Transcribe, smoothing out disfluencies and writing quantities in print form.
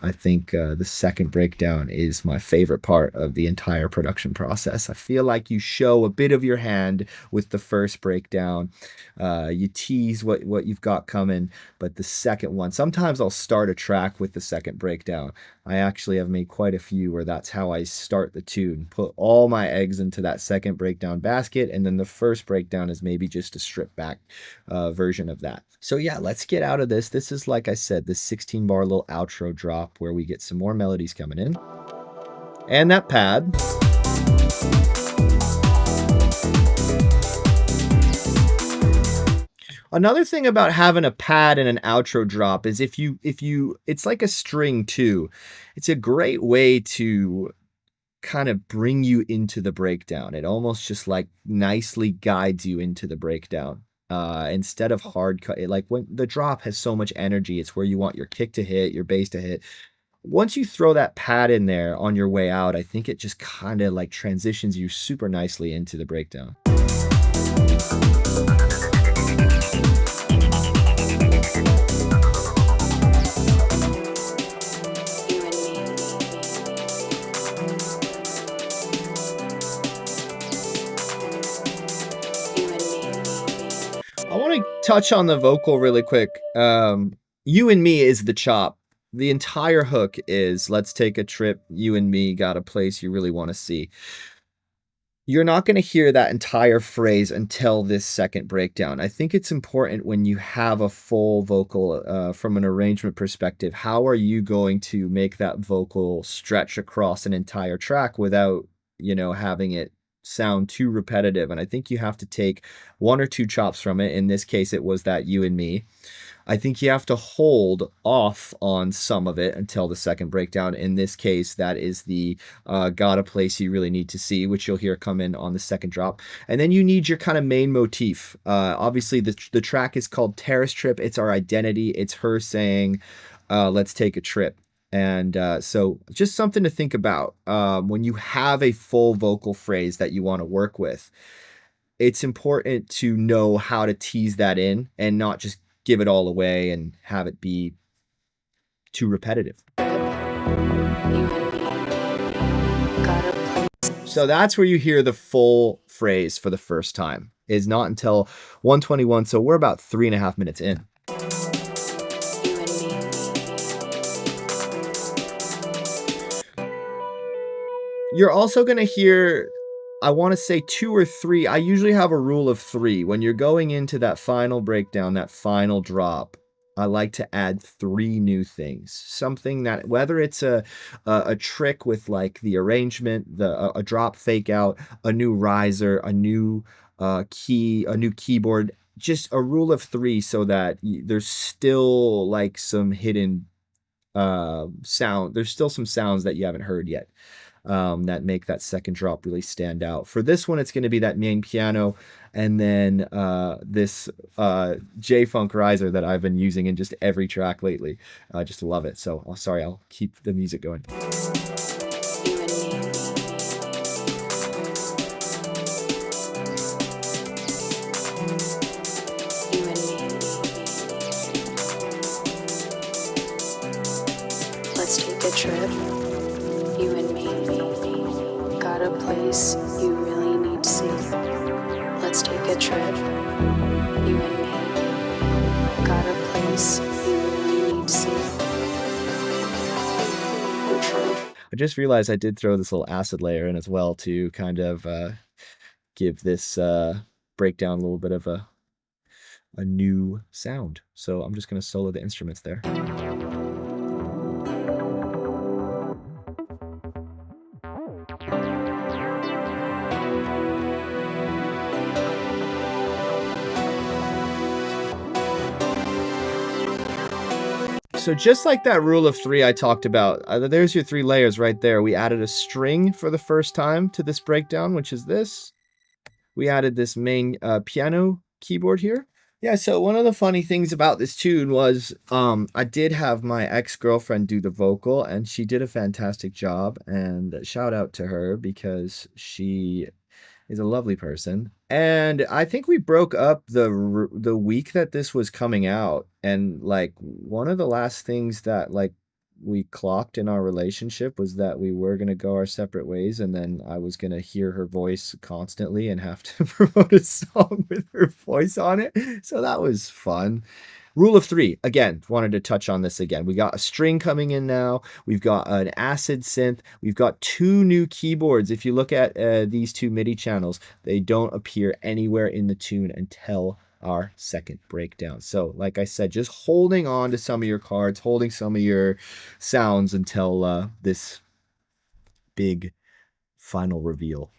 I think the second breakdown is my favorite part of the entire production process. I feel like you show a bit of your hand with the first breakdown. You tease what you've got coming, but the second one, sometimes I'll start a track with the second breakdown. I actually have made quite a few where that's how I start the tune. Put all my eggs into that second breakdown basket, and then the first breakdown is maybe just a stripped back version of that. So yeah, let's get out of this. This is, like I said, this 16 bar little outro drop where we get some more melodies coming in. And that pad. Another thing about having a pad and an outro drop is if you it's like a string too. It's a great way to kind of bring you into the breakdown. It almost just like nicely guides you into the breakdown. Instead of hard cut, like when the drop has so much energy, it's where you want your kick to hit, your bass to hit. Once you throw that pad in there on your way out, I think it just kind of like transitions you super nicely into the breakdown. I want to touch on the vocal really quick. You and me is the chop. The entire hook is let's take a trip. You and me got a place you really want to see. You're not going to hear that entire phrase until this second breakdown. I think it's important when you have a full vocal from an arrangement perspective. How are you going to make that vocal stretch across an entire track without, having it sound too repetitive? And I think you have to take one or two chops from it. In this case, it was that you and me. I think you have to hold off on some of it until the second breakdown. In this case, that is the got a place you really need to see, which you'll hear come in on the second drop. And then you need your kind of main motif. Obviously, the track is called Terrace Trip. It's our identity. It's her saying, let's take a trip. And so just something to think about when you have a full vocal phrase that you want to work with. It's important to know how to tease that in and not just give it all away and have it be too repetitive. So that's where you hear the full phrase for the first time. Is not until 121, so we're about 3.5 minutes in. You're also going to hear, I want to say 2 or 3. I usually have a rule of 3. When you're going into that final breakdown, that final drop, I like to add 3 new things. Something that, whether it's a trick with like the arrangement, a drop fake out, a new riser, a new key, a new keyboard, just a rule of 3 so that there's still like some hidden sound. There's still some sounds that you haven't heard yet. That make that second drop really stand out. For this one, it's going to be that main piano and then this J-Funk riser that I've been using in just every track lately. I just love it. So, sorry, I'll keep the music going. Let's take a trip. You and me got a place you really need to see. Let's take a trip. You and me got a place you really need to see. I just realized I did throw this little acid layer in as well to kind of give this breakdown a little bit of a new sound. So I'm just going to solo the instruments there. So just like that rule of 3 I talked about, there's your 3 layers right there. We added a string for the first time to this breakdown, which is this. We added this main piano keyboard here. Yeah, so one of the funny things about this tune was I did have my ex-girlfriend do the vocal, and she did a fantastic job, and shout out to her because she is a lovely person. And I think we broke up the week that this was coming out, and like one of the last things that like we clocked in our relationship was that we were going to go our separate ways, and then I was going to hear her voice constantly and have to promote a song with her voice on it. So that was fun. Rule of 3, again, wanted to touch on this again. We got a string coming in now. We've got an acid synth. We've got 2 new keyboards. If you look at these 2 MIDI channels, they don't appear anywhere in the tune until our second breakdown. So like I said, just holding on to some of your cards, holding some of your sounds until this big final reveal.